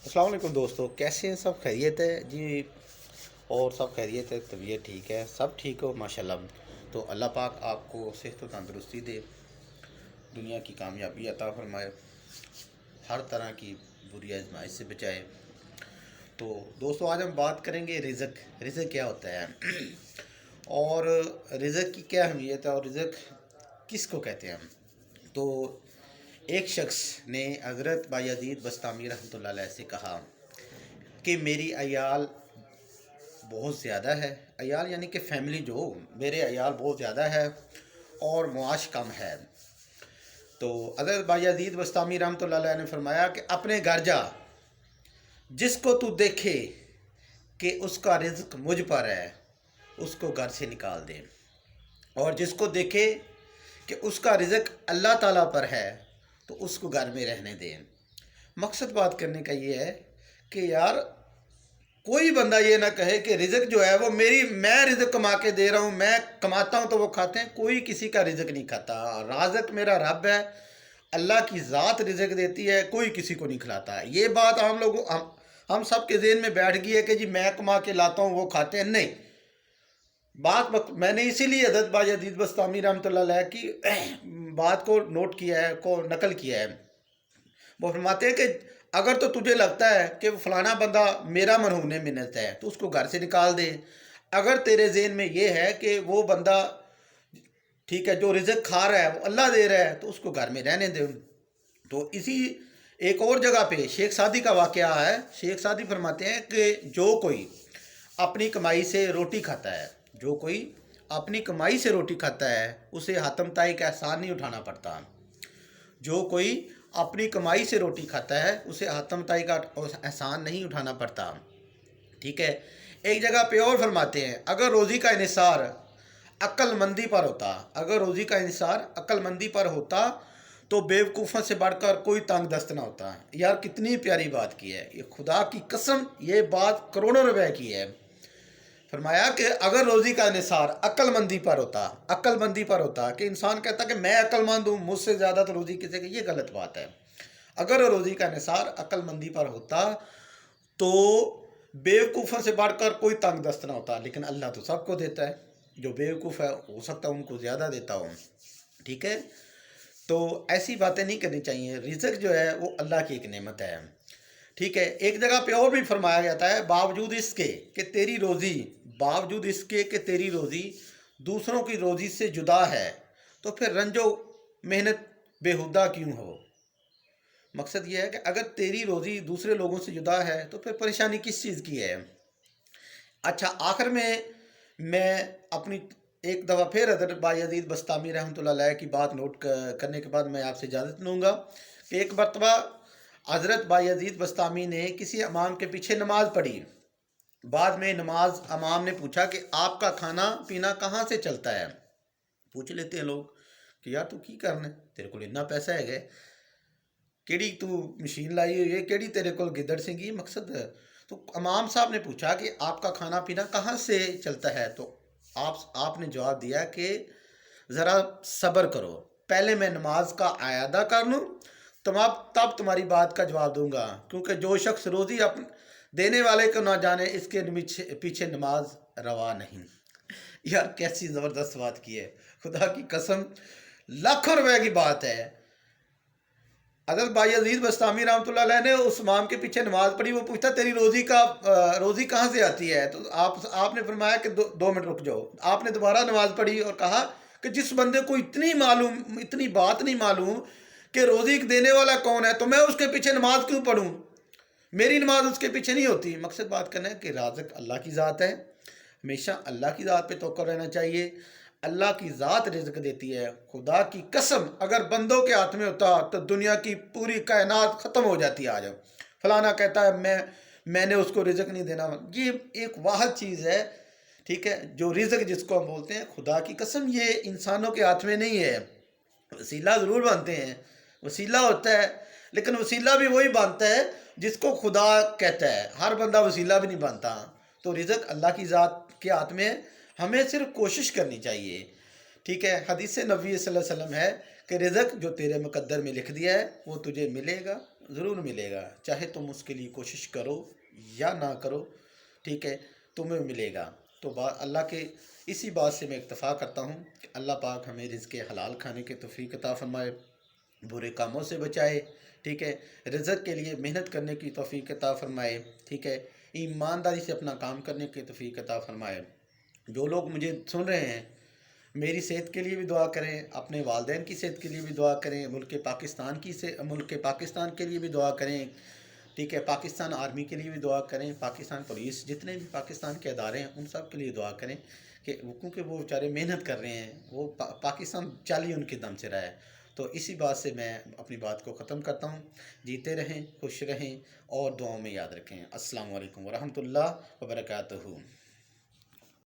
السلام علیکم دوستو، کیسے ہیں؟ سب خیریت ہے جی؟ اور سب خیریت ہے، طبیعت ٹھیک ہے، سب ٹھیک ہو ماشاءاللہ۔ تو اللہ پاک آپ کو صحت و تندرستی دے، دنیا کی کامیابی عطا فرمائے، ہر طرح کی بری آزمائش سے بچائے۔ تو دوستو، آج ہم بات کریں گے رزق کیا ہوتا ہے اور رزق کی کیا اہمیت ہے اور رزق کس کو کہتے ہیں۔ تو ایک شخص نے حضرت بایزید بستامی رحمۃ اللہ علیہ سے کہا کہ میری عیال بہت زیادہ ہے، عیال یعنی کہ فیملی، جو میرے عیال بہت زیادہ ہے اور معاش کم ہے۔ تو حضرت بایزید بستامی رحمۃ اللہ علیہ نے فرمایا کہ اپنے گھر جا، جس کو تو دیکھے کہ اس کا رزق مجھ پر ہے اس کو گھر سے نکال دے، اور جس کو دیکھے کہ اس کا رزق اللہ تعالیٰ پر ہے تو اس کو گھر میں رہنے دیں۔ مقصد بات کرنے کا یہ ہے کہ یار کوئی بندہ یہ نہ کہے کہ رزق جو ہے وہ میں رزق کما کے دے رہا ہوں، میں کماتا ہوں تو وہ کھاتے ہیں، کوئی کسی کا رزق نہیں کھاتا۔ رازق میرا رب ہے، اللہ کی ذات رزق دیتی ہے، کوئی کسی کو نہیں کھلاتا۔ یہ بات ہم سب کے ذہن میں بیٹھ گئی ہے کہ جی میں کما کے لاتا ہوں وہ کھاتے ہیں، نہیں۔ میں نے اسی لیے حضرت بایزید بستامی رحمۃ اللہ علیہ کی بات کو نوٹ کیا ہے، کو نقل کیا ہے۔ وہ فرماتے ہیں کہ اگر تو تجھے لگتا ہے کہ فلانا بندہ میرا مرہون منت ہے تو اس کو گھر سے نکال دے۔ اگر تیرے ذہن میں یہ ہے کہ وہ بندہ ٹھیک ہے، جو رزق کھا رہا ہے وہ اللہ دے رہا ہے تو اس کو گھر میں رہنے دے۔ تو اسی ایک اور جگہ پہ شیخ سعدی کا واقعہ ہے۔ شیخ سعدی فرماتے ہیں کہ جو کوئی اپنی کمائی سے روٹی کھاتا ہے، جو کوئی اپنی کمائی سے روٹی کھاتا ہے اسے حاتم طائی کا احسان نہیں اٹھانا پڑتا۔ جو کوئی اپنی کمائی سے روٹی کھاتا ہے اسے حاتم طائی کا احسان نہیں اٹھانا پڑتا، ٹھیک ہے۔ ایک جگہ پہ اور فرماتے ہیں اگر روزی کا انحصار عقل مندی پر ہوتا، اگر روزی کا انحصار عقل مندی پر ہوتا تو بیوقوفوں سے بڑھ کر کوئی تنگ دست نہ ہوتا۔ یار کتنی پیاری بات کی ہے یہ، خدا کی قسم یہ بات کروڑوں روپے کی ہے۔ فرمایا کہ اگر روزی کا انحصار عقل مندی پر ہوتا کہ انسان کہتا کہ میں عقل مند ہوں، مجھ سے زیادہ تو روزی کسی کی، یہ غلط بات ہے۔ اگر روزی کا انحصار عقل مندی پر ہوتا تو بیوقوفوں سے بڑھ کر کوئی تنگ دست نہ ہوتا، لیکن اللہ تو سب کو دیتا ہے، جو بیوقوف ہے ہو سکتا ہے ان کو زیادہ دیتا ہوں، ٹھیک ہے۔ تو ایسی باتیں نہیں کرنی چاہیے۔ رزق جو ہے وہ اللہ کی ایک نعمت ہے، ٹھیک ہے۔ ایک جگہ پہ اور بھی فرمایا جاتا ہے باوجود اس کے کہ تیری روزی دوسروں کی روزی سے جدا ہے تو پھر رنج و محنت بےہودہ کیوں ہو۔ مقصد یہ ہے کہ اگر تیری روزی دوسرے لوگوں سے جدا ہے تو پھر پریشانی کس چیز کی ہے۔ اچھا، آخر میں اپنی ایک دفعہ پھر حضرت بایزید بستامی رحمۃ اللہ علیہ کی بات نوٹ کرنے کے بعد میں آپ سے اجازت لوں گا کہ ایک مرتبہ حضرت بایزید بستامی نے کسی امام کے پیچھے نماز پڑھی۔ بعد میں امام نے پوچھا کہ آپ کا کھانا پینا کہاں سے چلتا ہے۔ پوچھ لیتے ہیں لوگ کہ یار تو کی کرنا ہے، تیرے کو اتنا پیسہ ہے گئے، کیڑی تو مشین لائی ہوئی ہے، کیڑی تیرے کو گدڑ سنگھی مقصد ہے۔ تو امام صاحب نے پوچھا کہ آپ کا کھانا پینا کہاں سے چلتا ہے، تو آپ نے جواب دیا کہ ذرا صبر کرو، پہلے میں نماز کا اعادہ کر لوں تب تمہاری بات کا جواب دوں گا، کیونکہ جو شخص روزی دینے والے کو نہ جانے اس کے پیچھے نماز روا نہیں۔ یار کیسی زبردست بات کی ہے، خدا کی قسم لاکھوں روپے کی بات ہے۔ حضرت بایزید بستامی رحمۃ اللہ علیہ نے اس امام کے پیچھے نماز پڑھی، وہ پوچھتا تیری روزی کہاں سے آتی ہے، تو آپ نے فرمایا کہ 2 منٹ رک جاؤ۔ آپ نے دوبارہ نماز پڑھی اور کہا کہ جس بندے کو اتنی بات نہیں معلوم کہ روزی دینے والا کون ہے تو میں اس کے پیچھے نماز کیوں پڑھوں، میری نماز اس کے پیچھے نہیں ہوتی۔ مقصد بات کرنا ہے کہ رازق اللہ کی ذات ہے، ہمیشہ اللہ کی ذات پہ توکل رہنا چاہیے۔ اللہ کی ذات رزق دیتی ہے، خدا کی قسم اگر بندوں کے ہاتھ میں ہوتا تو دنیا کی پوری کائنات ختم ہو جاتی۔ آج فلانا کہتا ہے میں نے اس کو رزق نہیں دینا، یہ ایک واحد چیز ہے، ٹھیک ہے، جو رزق جس کو ہم بولتے ہیں، خدا کی قسم یہ انسانوں کے ہاتھ میں نہیں ہے۔ وسیلہ ضرور بنتے ہیں، وسیلہ ہوتا ہے، لیکن وسیلہ بھی وہی بنتا ہے جس کو خدا کہتا ہے، ہر بندہ وسیلہ بھی نہیں بنتا۔ تو رزق اللہ کی ذات کے ہاتھ میں، ہمیں صرف کوشش کرنی چاہیے، ٹھیک ہے۔ حدیث نبوی صلی اللہ علیہ وسلم ہے کہ رزق جو تیرے مقدر میں لکھ دیا ہے وہ تجھے ملے گا، ضرور ملے گا، چاہے تم اس کے لیے کوشش کرو یا نہ کرو، ٹھیک ہے، تمہیں ملے گا۔ تو اللہ کے اسی بات سے میں اکتفا کرتا ہوں کہ اللہ پاک ہمیں رزق حلال کھانے کے توفیق عطا فرمائے، برے کاموں سے بچائے، ٹھیک ہے، رزق کے لیے محنت کرنے کی توفیق عطا فرمائے، ٹھیک ہے، ایمانداری سے اپنا کام کرنے کی توفیق عطا فرمائے۔ جو لوگ مجھے سن رہے ہیں، میری صحت کے لیے بھی دعا کریں، اپنے والدین کی صحت کے لیے بھی دعا کریں، ملک پاکستان کے لیے بھی دعا کریں، ٹھیک ہے، پاکستان آرمی کے لیے بھی دعا کریں، پاکستان پولیس، جتنے بھی پاکستان کے ادارے ہیں ان سب کے لیے دعا کریں کہ کیونکہ وہ بیچارے محنت کر رہے ہیں، وہ پاکستان چل ہی ان کے دم سے رہا ہے۔ تو اسی بات سے میں اپنی بات کو ختم کرتا ہوں۔ جیتے رہیں، خوش رہیں اور دعاؤں میں یاد رکھیں۔ السلام علیکم ورحمۃ اللہ وبرکاتہ۔